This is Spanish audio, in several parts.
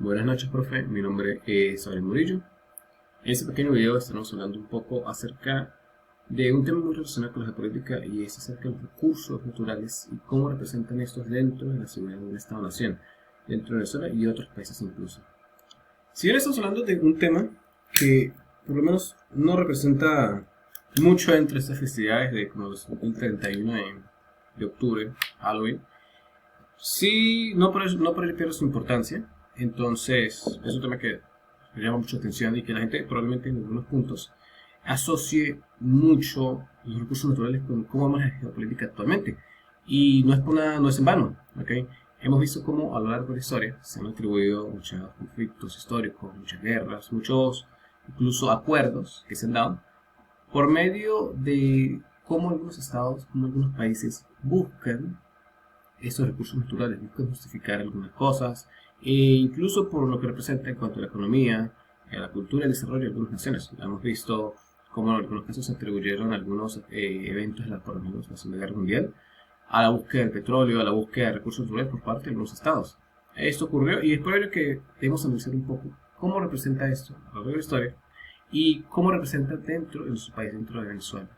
Buenas noches, profe. Mi nombre es Abraham Murillo. En este pequeño video estaremos hablando un poco acerca de un tema muy relacionado con la geopolítica y es acerca de los recursos naturales y cómo representan estos dentro de la seguridad de un Estado-nación, dentro de Venezuela y otros países incluso. Si bien estamos hablando de un tema que por lo menos no representa mucho entre estas festividades de como el 31 de octubre, Halloween, sí, no por ello pierde su importancia. Entonces, es un tema que me llama mucho atención y que la gente probablemente en algunos puntos asocie mucho los recursos naturales con cómo vamos a la geopolítica actualmente. Y no es, no es en vano, ¿ok? Hemos visto cómo a lo largo de la historia se han atribuido muchos conflictos históricos, muchas guerras, muchos incluso acuerdos que se han dado por medio de cómo algunos estados, cómo algunos países buscan estos recursos naturales, buscan justificar algunas cosas, e incluso por lo que representa en cuanto a la economía, a la cultura y el desarrollo de algunas naciones. Hemos visto cómo en algunos casos se atribuyeron algunos eventos por lo menos la Segunda Guerra Mundial a la búsqueda del petróleo, a la búsqueda de recursos naturales por parte de algunos estados. Esto ocurrió y es por ello que debemos analizar un poco cómo representa esto a lo largo de la historia y cómo representa dentro de nuestro país, dentro de Venezuela.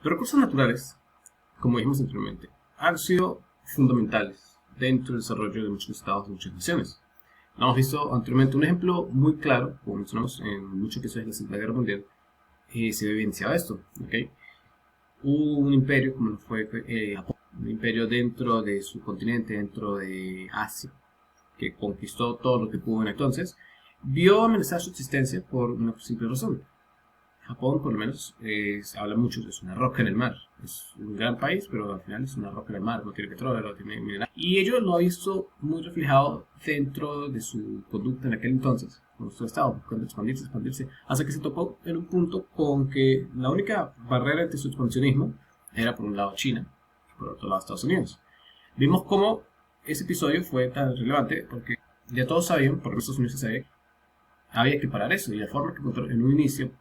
Los recursos naturales, como dijimos anteriormente, han sido fundamentales dentro del desarrollo de muchos estados y muchas naciones. Lo hemos visto anteriormente, un ejemplo muy claro, como mencionamos en muchos episodios de la Segunda Guerra Mundial, se evidenciaba esto. ¿Okay? Hubo un imperio, como lo fue Japón, un imperio dentro de su continente, dentro de Asia, que conquistó todo lo que pudo en entonces, vio amenazar su existencia por una simple razón. Japón, por lo menos, se habla mucho, es una roca en el mar. Es un gran país, pero al final es una roca en el mar, no tiene petróleo, no tiene mineral. Y ello lo ha visto muy reflejado dentro de su conducta en aquel entonces, con su estado, buscando expandirse, hasta que se topó en un punto con que la única barrera entre su expansionismo era por un lado China y por otro lado Estados Unidos. Vimos cómo ese episodio fue tan relevante porque ya todos sabían, por Estados Unidos se sabía, había que parar eso, y la forma que encontró en un inicio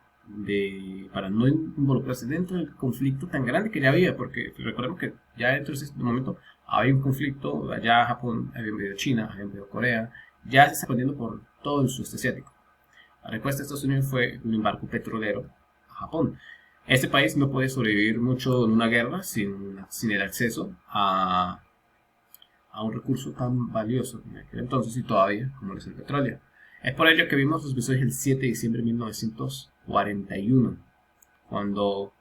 para no involucrarse dentro del conflicto tan grande que ya había, porque recordemos que ya dentro de ese momento había un conflicto, allá Japón había invadido China, había invadido Corea, ya se está expandiendo por todo el sudeste asiático. La respuesta de Estados Unidos fue un embargo petrolero a Japón. Este país no puede sobrevivir mucho en una guerra sin el acceso a un recurso tan valioso en aquel entonces y todavía como es el petróleo. Es por ello que vimos los episodios el 7 de diciembre de 1941, cuando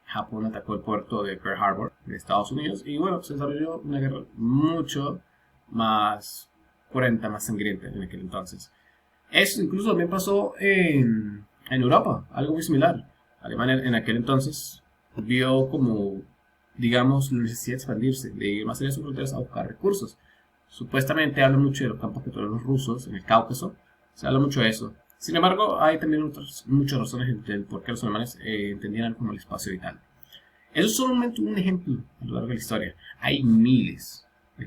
Japón atacó el puerto de Pearl Harbor de Estados Unidos y bueno, se desarrolló una guerra mucho más cruenta, más sangrienta en aquel entonces. Eso incluso también pasó en Europa, algo muy similar. Alemania en aquel entonces vio como, digamos, la necesidad de expandirse, de ir más allá de sus fronteras a buscar recursos. Supuestamente habla mucho de los campos petroleros rusos en el Cáucaso, se habla mucho de eso. Sin embargo, hay también muchas razones del por qué los alemanes entendían como el espacio vital. Eso es solamente un ejemplo a lo largo de la historia. Hay miles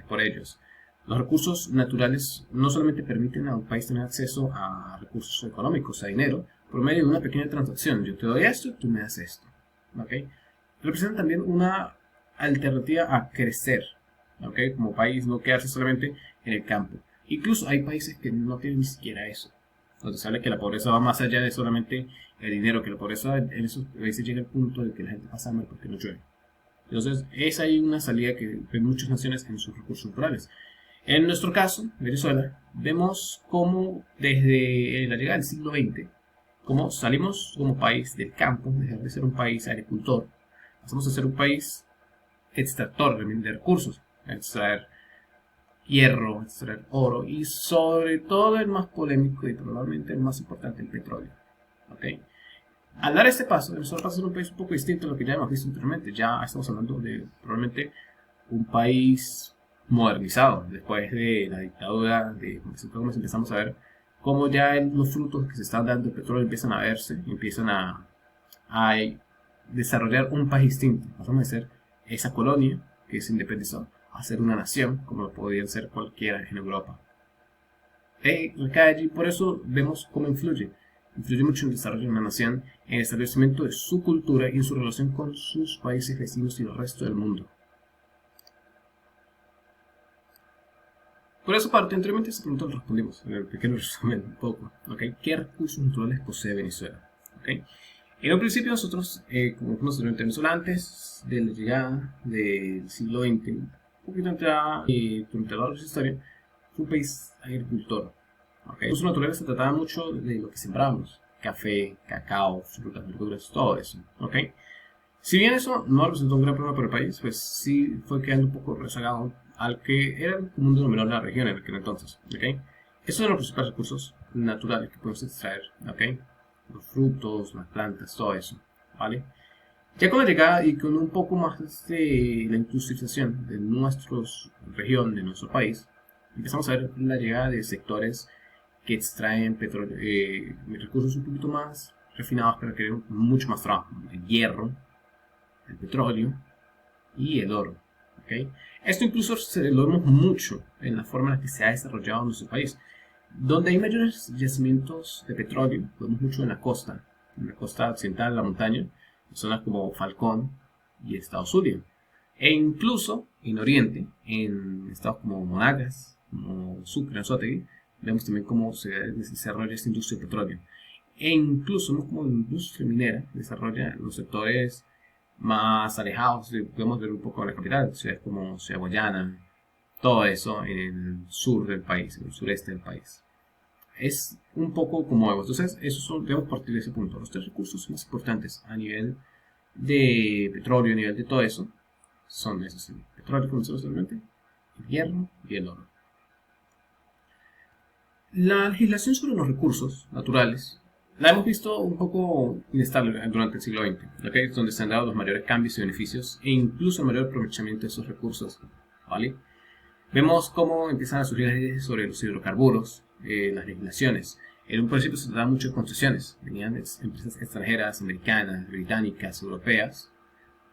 por ellos. Los recursos naturales no solamente permiten a un país tener acceso a recursos económicos, a dinero, por medio de una pequeña transacción. Yo te doy esto, tú me das esto. ¿Okay? Representan también una alternativa a crecer, ¿okay? Como país, no quedarse solamente en el campo. Incluso hay países que no tienen ni siquiera eso, donde se habla que la pobreza va más allá de solamente el dinero, que la pobreza en esos países llega al punto de que la gente pasa hambre porque no llueve. Entonces, es ahí una salida que ven muchas naciones en sus recursos naturales. En nuestro caso, Venezuela, vemos cómo desde la llegada del siglo XX, cómo salimos como país del campo, dejar de ser un país agricultor, pasamos a ser un país extractor de recursos, extraer hierro, extraer oro y sobre todo el más polémico y probablemente el más importante, el petróleo. ¿Okay? Al dar este paso, Venezuela pasa a ser un país un poco distinto a lo que ya hemos visto anteriormente. Ya estamos hablando de probablemente un país modernizado después de la dictadura, de cómo empezamos a ver cómo ya los frutos que se están dando del petróleo empiezan a verse, empiezan a desarrollar un país distinto. Pasamos de ser esa colonia que se independizó a ser una nación, como lo podían ser cualquiera en Europa. Recae allí, por eso vemos cómo influye mucho en el desarrollo de una nación, en el establecimiento de su cultura y en su relación con sus países vecinos y el resto del mundo. Por esa parte, anteriormente esa pregunta la respondimos en el pequeño resumen un poco. ¿Okay? ¿Qué recursos naturales posee Venezuela? ¿Okay? En un principio nosotros, como dijimos en Venezuela antes de la llegada del siglo XX, un poquito durante la historia, fue un país agricultor. ¿Okay? Recursos naturales se trataba mucho de lo que sembrábamos: café, cacao, frutas, verduras, todo eso. ¿Okay? Si bien eso no representó un gran problema para el país, pues sí fue quedando un poco rezagado al que era el común denominador de la región en aquel entonces. ¿Okay? Esos son los principales recursos naturales que podemos extraer. ¿Okay? Los frutos, las plantas, todo eso. ¿Vale? Ya con la llegada y con un poco más de la industrialización de nuestra región, de nuestro país, empezamos a ver la llegada de sectores que extraen petróleo, recursos un poquito más refinados que requieren mucho más trabajo: el hierro, el petróleo y el oro. ¿Okay? Esto incluso lo vemos mucho en la forma en la que se ha desarrollado nuestro país. Donde hay mayores yacimientos de petróleo, lo vemos mucho en la costa occidental de la montaña, en zonas como Falcón y estado Zulia. E incluso en Oriente, en estados como Monagas, como Sucre, Anzoátegui, vemos también cómo se desarrolla esta industria de petróleo. E incluso vemos cómo la industria minera desarrolla los sectores más alejados. Podemos ver un poco la capital, ciudades como Ciudad Guayana, todo eso en el sur del país, en el sureste del país. Es un poco como algo. Entonces, debemos partir de ese punto. Los tres recursos más importantes a nivel de petróleo, a nivel de todo eso, son esos: el petróleo, como decimos anteriormente, el hierro y el oro. La legislación sobre los recursos naturales la hemos visto un poco inestable durante el siglo XX, ¿okay? Es donde se han dado los mayores cambios y beneficios e incluso el mayor aprovechamiento de esos recursos. ¿Vale? Vemos cómo empiezan a surgir las leyes sobre los hidrocarburos, las legislaciones. En un principio se trataba mucho de concesiones. Venían empresas extranjeras, americanas, británicas, europeas,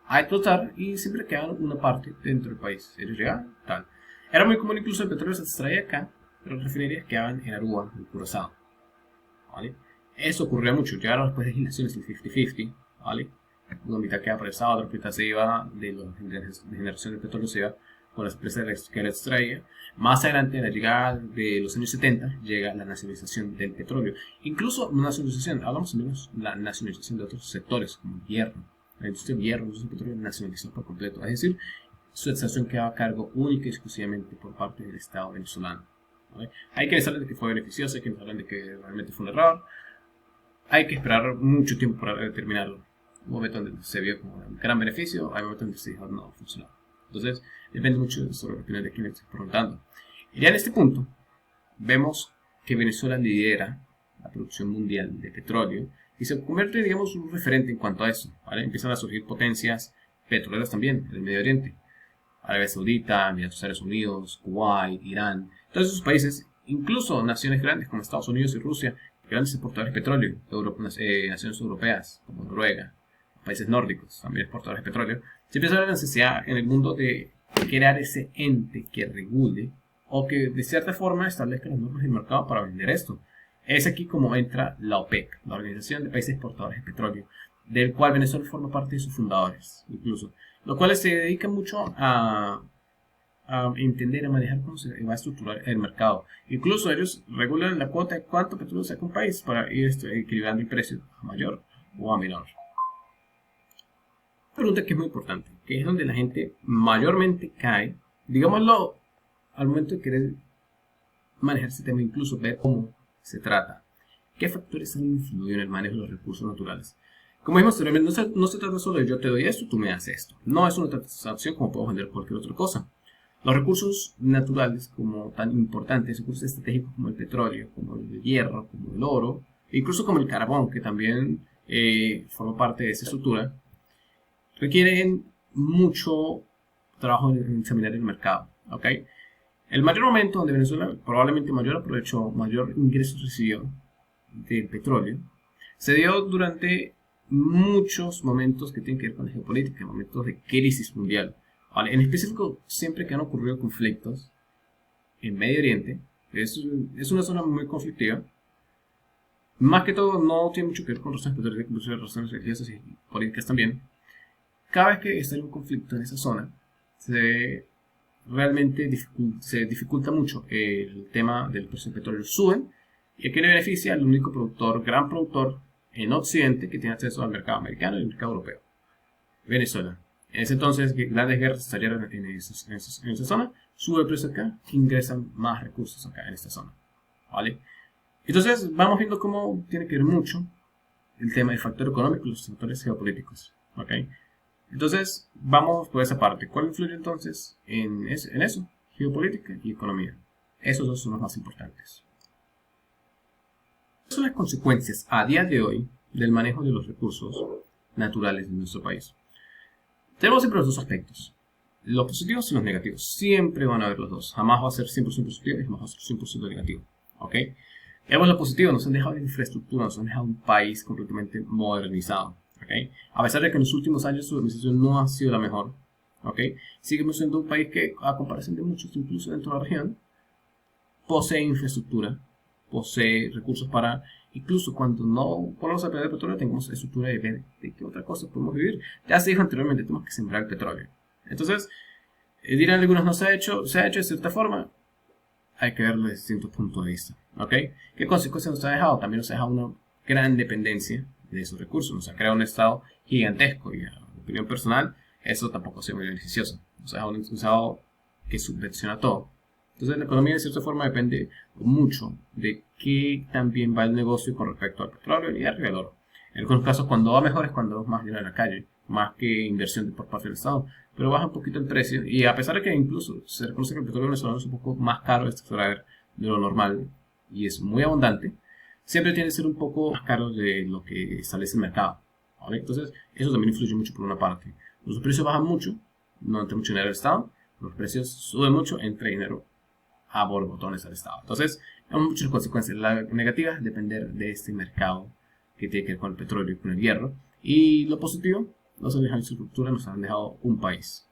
a explotar y siempre quedaban una parte dentro del país. Ellos llegaban, tal. Era muy común incluso el petróleo se extraía acá, pero las refinerías quedaban en Aruba, en Curazao. ¿Vale? Eso ocurría mucho. Llegaron después legislaciones del 50-50, ¿vale? Una mitad queda para el Estado, otra mitad se iba de generación de petróleo, se iba con las empresas que la extraía. Más adelante, en la llegada de los años 70, llega la nacionalización del petróleo. Incluso no nacionalización, hablamos menos la nacionalización de otros sectores, como el hierro. La industria del hierro, la industria del petróleo nacionalizó por completo. Es decir, su extracción quedaba a cargo única y exclusivamente por parte del Estado venezolano. ¿Vale? Hay que hablar de que fue beneficioso, hay que hablar de que realmente fue un error. Hay que esperar mucho tiempo para determinarlo. Un momento donde se vio como un gran beneficio, hay momentos donde se dijo no funcionó. Entonces, depende mucho sobre la opinión de quien le estoy preguntando. Y ya en este punto, vemos que Venezuela lidera la producción mundial de petróleo y se convierte, digamos, en un referente en cuanto a eso. ¿Vale? Empiezan a surgir potencias petroleras también en el Medio Oriente: Arabia Saudita, Estados Unidos, Kuwait, Irán. Todos esos países, incluso naciones grandes como Estados Unidos y Rusia, grandes exportadores de petróleo, naciones europeas como Noruega, países nórdicos, también exportadores de petróleo, se empieza a ver la necesidad en el mundo de crear ese ente que regule o que de cierta forma establezca las normas del mercado para vender esto. Es aquí como entra la OPEC, la Organización de Países Exportadores de Petróleo, del cual Venezuela forma parte de sus fundadores, incluso, los cuales se dedican mucho a entender, a manejar cómo se va a estructurar el mercado. Incluso ellos regulan la cuota de cuánto petróleo saca un país para ir equilibrando el precio a mayor o a menor. Una pregunta que es muy importante, que es donde la gente mayormente cae, digámoslo, al momento de querer manejar ese tema, incluso ver cómo se trata. ¿Qué factores han influido en el manejo de los recursos naturales? Como dijimos anteriormente, no se trata solo de yo te doy esto, tú me das esto. No es una transacción como puedo vender cualquier otra cosa. Los recursos naturales, como tan importantes, recursos estratégicos como el petróleo, como el hierro, como el oro, e incluso como el carbón, que también forma parte de esa estructura, requieren mucho trabajo en examinar el mercado. ¿Okay? El mayor momento donde Venezuela probablemente mayor aprovechó, mayor ingresos recibió del petróleo, se dio durante muchos momentos que tienen que ver con la geopolítica, momentos de crisis mundial. ¿Vale? En específico, siempre que han ocurrido conflictos en Medio Oriente, es una zona muy conflictiva. Más que todo, no tiene mucho que ver con razones petrolíferas, incluso razones religiosas y políticas también. Cada vez que está en un conflicto en esa zona, se realmente se dificulta mucho el tema del precio del petróleo. Suben, y aquí le beneficia al único productor, gran productor en Occidente que tiene acceso al mercado americano y al mercado europeo, Venezuela. En ese entonces, grandes guerras salieron en esa zona, sube el precio acá, ingresan más recursos acá en esta zona. ¿Vale? Entonces, vamos viendo cómo tiene que ver mucho el tema del factor económico y los factores geopolíticos. ¿Ok? Entonces, vamos por esa parte. ¿Cuál influye entonces en eso? Geopolítica y economía. Esos dos son los más importantes. ¿Cuáles son las consecuencias a día de hoy del manejo de los recursos naturales de nuestro país? Tenemos siempre los dos aspectos, los positivos y los negativos. Siempre van a haber los dos. Jamás va a ser 100% positivo y jamás va a ser 100% negativo. ¿Ok? Vemos lo positivo, nos han dejado infraestructura, nos han dejado un país completamente modernizado. ¿Ok? A pesar de que en los últimos años su administración no ha sido la mejor, ¿ok? Seguimos siendo un país que, a comparación de muchos, incluso dentro de la región, posee infraestructura, posee recursos para, incluso cuando no podemos aprender petróleo, tengamos estructura de qué otra cosa podemos vivir. Ya se dijo anteriormente, tenemos que sembrar el petróleo. Entonces, dirán algunos, no se ha hecho de cierta forma. Hay que verlo desde distintos puntos de vista. ¿Ok? ¿Qué consecuencias nos ha dejado? También nos ha dejado una gran dependencia de esos recursos. Nos ha creado un estado gigantesco y, a mi opinión personal, eso tampoco ha sido muy beneficioso. Nos ha dejado un estado que subvenciona todo. Entonces, la economía de cierta forma depende mucho de qué también va el negocio con respecto al petróleo y alrededor. En algunos casos, cuando va mejor es cuando es más dinero en la calle, más que inversión por parte del Estado. Pero baja un poquito el precio, y a pesar de que incluso se reconoce que el petróleo venezolano es un poco más caro de extraer de lo normal y es muy abundante, siempre tiene que ser un poco más caro de lo que establece el mercado. ¿Vale? Entonces, eso también influye mucho por una parte. Los precios bajan mucho, no entra mucho dinero al Estado, los precios suben mucho, entra dinero a borbotones al Estado. Entonces, hay muchas consecuencias. La negativa es depender de este mercado que tiene que ver con el petróleo y con el hierro. Y lo positivo, nos han dejado infraestructura, nos han dejado un país.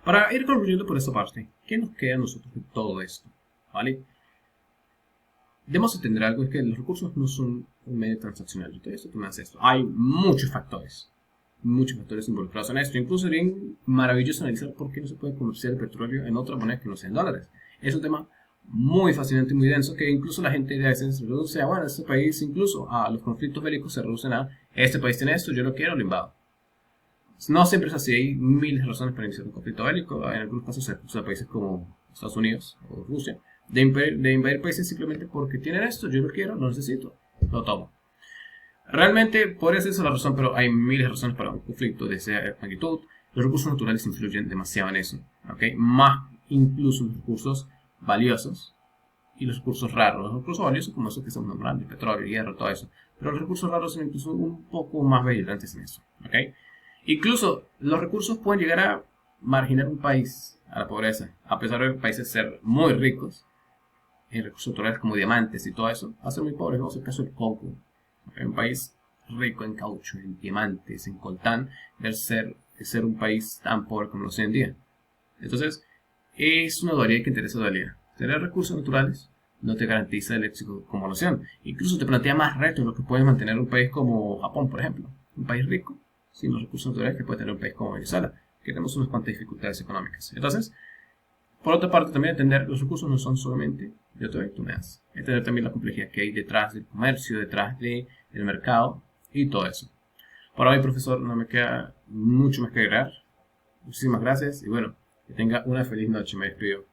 Para ir concluyendo por esta parte, ¿qué nos queda a nosotros de todo esto? ¿Vale? Debemos entender algo, es que los recursos no son un medio transaccional. Todo esto tú me haces esto. Hay muchos factores involucrados en esto. Incluso sería maravilloso analizar por qué no se puede comerciar el petróleo en otra moneda que no sean dólares. Es un tema muy fascinante y muy denso, que incluso la gente a veces se reduce a, bueno, este país, incluso a los conflictos bélicos se reducen a, este país tiene esto, yo lo quiero, lo invado. No siempre es así, hay miles de razones para iniciar un conflicto bélico. En algunos casos se acusa a países como Estados Unidos o Rusia de invadir países simplemente porque tienen esto, yo lo quiero, lo necesito, lo tomo. Realmente podría ser esa la razón, pero hay miles de razones para un conflicto de esa magnitud. Los recursos naturales influyen demasiado en eso, ¿okay? Más incluso los recursos valiosos y los recursos raros. Los recursos valiosos como esos que estamos nombrando, el petróleo, el hierro, todo eso. Pero los recursos raros son incluso un poco más brillantes en eso, ¿okay? Incluso los recursos pueden llegar a marginar un país a la pobreza, a pesar de países ser muy ricos en recursos naturales como diamantes y todo eso, va a ser muy pobres. Vamos al caso del Congo, un país rico en caucho, en diamantes, en coltán, versus ser un país tan pobre como lo es hoy en día. Entonces, es una dualidad que interesa dualidad. Tener recursos naturales no te garantiza el éxito como nación. Incluso te plantea más retos en lo que puede mantener un país como Japón, por ejemplo. Un país rico, sin los recursos naturales que puede tener un país como Venezuela, que tenemos unas cuantas dificultades económicas. Entonces, por otra parte, también entender los recursos no son solamente yo te doy, tú me das. Entender también la complejidad que hay detrás del comercio, detrás del mercado y todo eso. Por hoy, profesor, no me queda mucho más que agregar. Muchísimas gracias y bueno, que tenga una feliz noche. Me despido.